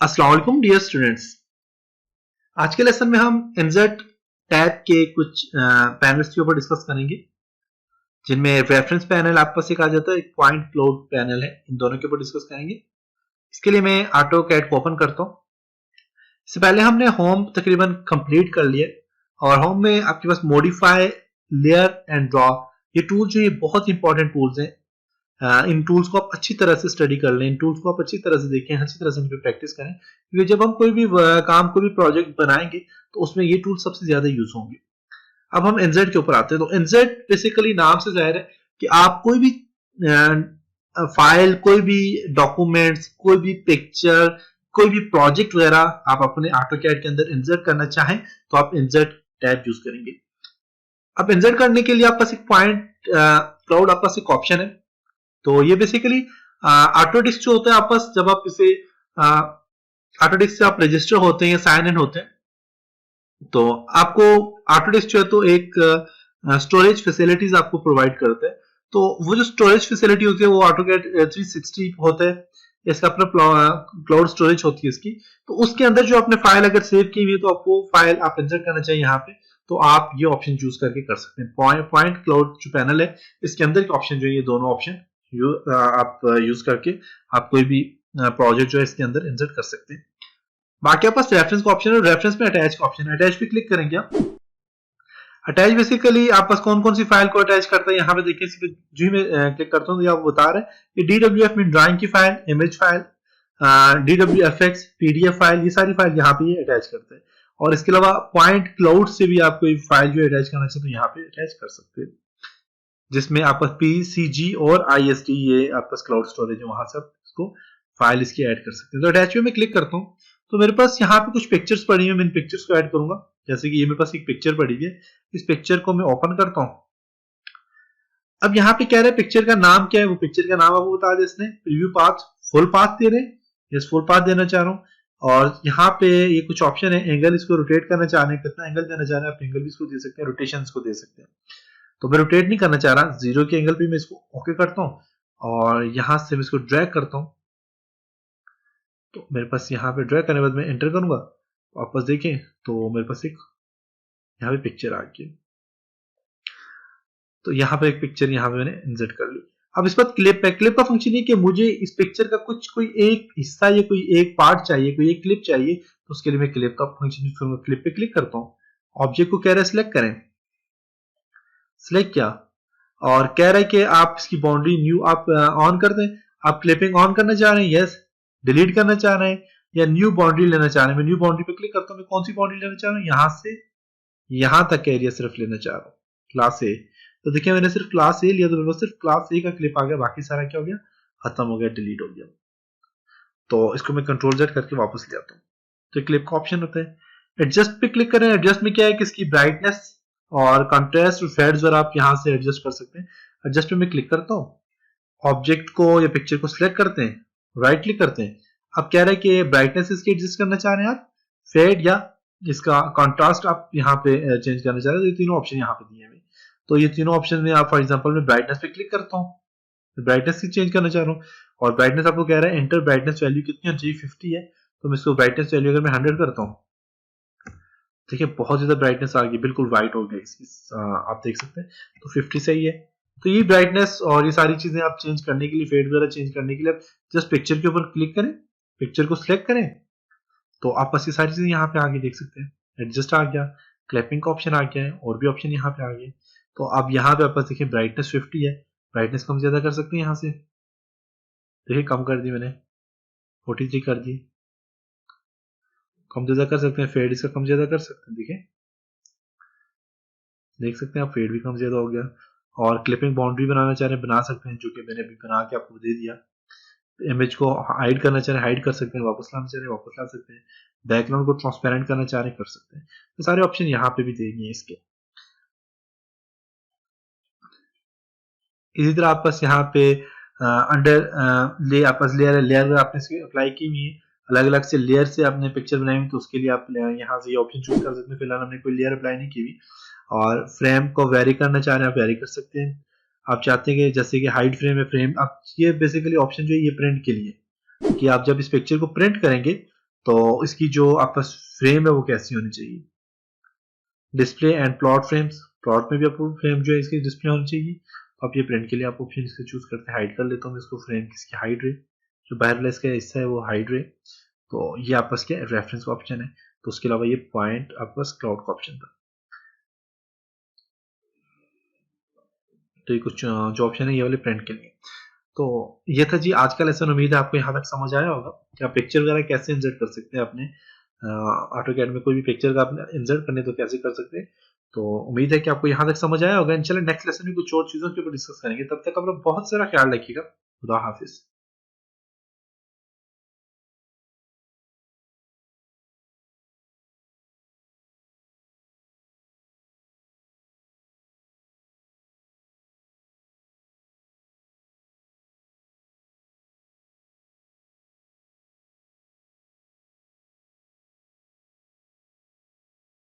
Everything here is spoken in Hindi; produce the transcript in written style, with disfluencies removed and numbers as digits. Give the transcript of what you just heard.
अस्सलाम वालेकुम डियर स्टूडेंट्स। आज के लेसन में हम इनजेट टैब के कुछ पैनल्स के ऊपर डिस्कस करेंगे, जिनमें रेफरेंस पैनल आपस से कहा जाता है, एक पॉइंट क्लाउड पैनल है। इन दोनों के ऊपर डिस्कस करेंगे। इसके लिए मैं ऑटोकैड को ओपन करता हूँ। इससे पहले हमने होम तकरीबन कंप्लीट कर लिया और होम में आपके पास मॉडिफाई, लेयर एंड ड्रॉ, ये टूल जो ये बहुत इंपॉर्टेंट टूल्स हैं। इन टूल्स को आप अच्छी तरह से स्टडी कर लें, इन टूल्स को आप अच्छी तरह से देखें, अच्छी तरह से इन पर प्रैक्टिस करें, क्योंकि जब हम कोई भी काम, कोई भी प्रोजेक्ट बनाएंगे तो उसमें ये टूल सबसे ज्यादा यूज होंगे। अब हम एनजेड के ऊपर आते हैं। तो एनजेड बेसिकली नाम से जाहिर है कि आप कोई भी फाइल, कोई भी डॉक्यूमेंट्स, कोई भी पिक्चर, कोई भी प्रोजेक्ट वगैरह आप अपने ऑटोकैड के अंदर इंसर्ट करना चाहें तो आप इंसर्ट टैब यूज करेंगे। अब इंसर्ट करने के लिए आपके पास एक पॉइंट क्लाउड, आपके पास एक ऑप्शन है। तो ये बेसिकली ऑटोडिस्क जो होता है, आपस जब आप इसे ऑटोडिस्क से आप रजिस्टर होते हैं या साइन इन होते हैं, तो आपको ऑटोडिस्क जो है तो एक स्टोरेज फैसिलिटीज आपको प्रोवाइड करते हैं। तो वो जो स्टोरेज फैसिलिटी होती है वो ऑटोकैड 360 होता है, इसका अपना क्लाउड स्टोरेज होती है इसकी। तो उसके अंदर जो आपने फाइल अगर सेव की हुई है तो आपको फाइल आप इंसर्ट करना चाहिए यहाँ पे, तो आप ये ऑप्शन चूज करके कर सकते हैं। पॉइंट क्लाउड जो पैनल है इसके अंदर के ऑप्शन जो है, ये दोनों ऑप्शन आप यूज करके आप कोई भी प्रोजेक्ट जो है इसके अंदर इंसर्ट कर सकते हैं। बाकी आपके पास रेफरेंस का ऑप्शन है, रेफरेंस में अटैच का ऑप्शन है। अटैच पे क्लिक करेंगे आप। अटैच बेसिकली आप पास कौन कौन सी फाइल को अटैच करता है, यहाँ पे देखिए, इस पे जो मैं क्लिक करता हूँ तो आप बता रहे हैं कि DWF में ड्राइंग की file, image file, DWFX, PDF file, ये सारी फाइल यहाँ पे अटैच करते हैं। और इसके अलावा पॉइंट क्लाउड से भी आप कोई फाइल जो अटैच करना चाहते हो यहाँ पे अटैच कर सकते हैं, जिसमें आपका PCG और ISD ये आपका क्लाउड स्टोरेज है, वहां से आप इसको फाइल इसकी ऐड कर सकते हैं। तो अटैच में क्लिक करता हूँ तो मेरे पास यहाँ पे कुछ पिक्चर्स पड़ी हुई, मैं इन पिक्चर्स को ऐड करूंगा। जैसे कि ये मेरे पास एक पिक्चर पड़ी है, इस पिक्चर को मैं ओपन करता हूँ। अब यहाँ पे कह रहे हैं पिक्चर का नाम क्या है, वो पिक्चर का नाम आपको बता दे इसने। प्रीव्यू पाथ, फुल पाथ दे रहे हैं, यस फुल पाथ देना चाह रहा हूँ। और यहाँ पे ये कुछ ऑप्शन है, एंगल इसको रोटेट करना चाह रहे हैं, कितना एंगल देना चाह रहे हैं, आप एंगल भी इसको दे सकते हैं, रोटेशन इसको दे सकते हैं। तो मैं रोटेट नहीं करना चाह रहा, 0 के एंगल पे मैं इसको ओके करता हूँ और यहां से मैं इसको ड्रैग करता हूँ। तो मेरे पास यहाँ पे ड्रैग करने के बाद मैं एंटर करूंगा, वापस देखें तो मेरे पास एक यहाँ पे पिक्चर आ गई। तो यहाँ पे एक पिक्चर यहाँ पे मैंने इंसर्ट कर ली। अब इस पर क्लिप है। क्लिप का फंक्शन ये कि मुझे इस पिक्चर का कोई एक हिस्सा या कोई एक पार्ट चाहिए, कोई एक क्लिप चाहिए, तो उसके लिए मैं क्लिप का फंक्शन यूज करूंगा। क्लिप पे क्लिक करता हूँ, ऑब्जेक्ट को कह रहा है सिलेक्ट करें, सिलेक्ट किया और कह रहा है कि आप इसकी बाउंड्री न्यू आप ऑन कर दें। आप क्लिपिंग ऑन करना चाह रहे हैं, यस। डिलीट करना चाह रहे हैं या न्यू बाउंड्री लेना चाह रहे हैं, मैं न्यू बाउंड्री पे क्लिक करता हूँ। मैं कौन सी बाउंड्री लेना चाह रहा हूँ, यहां से यहां तक एरिया सिर्फ लेना चाह रहा हूँ, क्लास ए। तो देखिए मैंने सिर्फ क्लास ए लिया तो मेरे पास सिर्फ क्लास ए का क्लिप आ गया, बाकी सारा क्या हो गया, खत्म हो गया, डिलीट हो गया। तो इसको मैं कंट्रोल जेड करके वापस ले आता हूँ। तो क्लिप का ऑप्शन होता है। एडजस्ट पे क्लिक करें। एडजस्ट में क्या है कि इसकी ब्राइटनेस और कंट्रास्ट और फेड्स और आप यहां से एडजस्ट कर सकते हैं। एडजस्ट पे मैं क्लिक करता हूं, ऑब्जेक्ट को या पिक्चर को सिलेक्ट करते हैं, राइट क्लिक करते हैं। अब कह रहे हैं कि ब्राइटनेस इसकी एडजस्ट करना चाह रहे हैं आप, फेड या इसका कंट्रास्ट आप यहाँ पे चेंज करना चाह रहे हैं। तो ये तीनों ऑप्शन यहाँ पे दिए हैं। तो ये तीनों ऑप्शन में आप फॉर एग्जांपल मैं ब्राइटनेस पे क्लिक करता हूँ, ब्राइटनेस की चेंज करना चाह रहा हूँ और ब्राइटनेस आपको कह रहा है एंटर ब्राइटनेस वैल्यू कितनी होनी चाहिए, 50 है। तो मैं इसको ब्राइटनेस वैल्यू अगर मैं 100 करता हूँ, देखिए बहुत ज्यादा ब्राइटनेस आ गई, बिल्कुल व्हाइट हो गया इसकी, आप देख सकते हैं। तो 50 सही है। तो ये ब्राइटनेस और ये सारी चीजें आप चेंज करने के लिए, फेड वगैरह चेंज करने के लिए, जस्ट पिक्चर के ऊपर क्लिक करें, पिक्चर को सिलेक्ट करें, तो आप बस ये सारी चीजें यहाँ पे आगे देख सकते हैं। एडजस्ट आ गया, क्लैपिंग का ऑप्शन आ गया है और भी ऑप्शन यहाँ पे आ गए। तो अब यहाँ पे आप देखिए ब्राइटनेस 50 है, ब्राइटनेस कम ज्यादा कर सकते हैं यहाँ से, देखिए कम कर दी मैंने, 43 कर दी, कम ज्यादा कर सकते हैं, फेड इसका कम ज्यादा कर सकते हैं, देखिए देख सकते हैं आप, फेड भी कम ज्यादा हो गया। और क्लिपिंग बाउंड्री बनाना चाह रहे हैं, बना सकते हैं, जो कि मैंने अभी बना के आपको दे दिया। इमेज को हाइड करना चाह रहे हैं, हाइड कर सकते हैं, वापस लाना चाह रहे हैं, वापस ला सकते हैं, बैकग्राउंड को ट्रांसपेरेंट करना चाह रहे हैं, कर सकते हैं। तो सारे ऑप्शन यहाँ पे भी देंगे इसके। इसी तरह आप बस यहाँ पे अंडर ले आप बस लेयर आपने अप्लाई की हुई है, अलग अलग से लेयर से आपने पिक्चर बनाई हुई, तो उसके लिए आप यहाँ से ये ऑप्शन चूज कर सकते हैं। फिलहाल हमने कोई लेयर अप्लाई नहीं की हुई। और फ्रेम को वेरी करना चाह रहे हैं, आप वेरी कर सकते हैं। आप चाहते हैं कि जैसे कि हाइड फ्रेम है, फ्रेम आप, ये बेसिकली ऑप्शन जो है ये प्रिंट के लिए, कि आप जब इस पिक्चर को प्रिंट करेंगे तो इसकी जो आपका फ्रेम है वो कैसी होनी चाहिए। Display and plot frames, plot में भी आपको फ्रेम जो है इसकी डिस्प्ले होनी चाहिए। तो आप ये प्रिंट के लिए आप ऑप्शन इसका चूज करते हैं, हाइड कर लेता हूँ मैं इसको, फ्रेम किसकी हाइड रहे, जो वायरलेस का हिस्सा है वो हाइड रहे। तो ये आपका क्या रेफरेंस का ऑप्शन है। तो उसके अलावा ये पॉइंट आपका क्लाउड का ऑप्शन था। तो ये कुछ जो ऑप्शन है ये वाले प्रिंट के लिए। तो ये था जी आज का लेसन। उम्मीद है आपको यहाँ तक समझ आया होगा कि आप पिक्चर वगैरह कैसे इंसर्ट कर सकते हैं अपने ऑटोकैड में। कोई भी पिक्चर का आपने इंसर्ट करने तो कैसे कर सकते हैं। तो उम्मीद है कि आपको यहाँ तक समझ आया होगा। इंशाल्लाह नेक्स्ट लेसन में कुछ और चीजों के ऊपर डिस्कस करेंगे। तब तक अपना बहुत सारा ख्याल रखिएगा। खुदा हाफिज।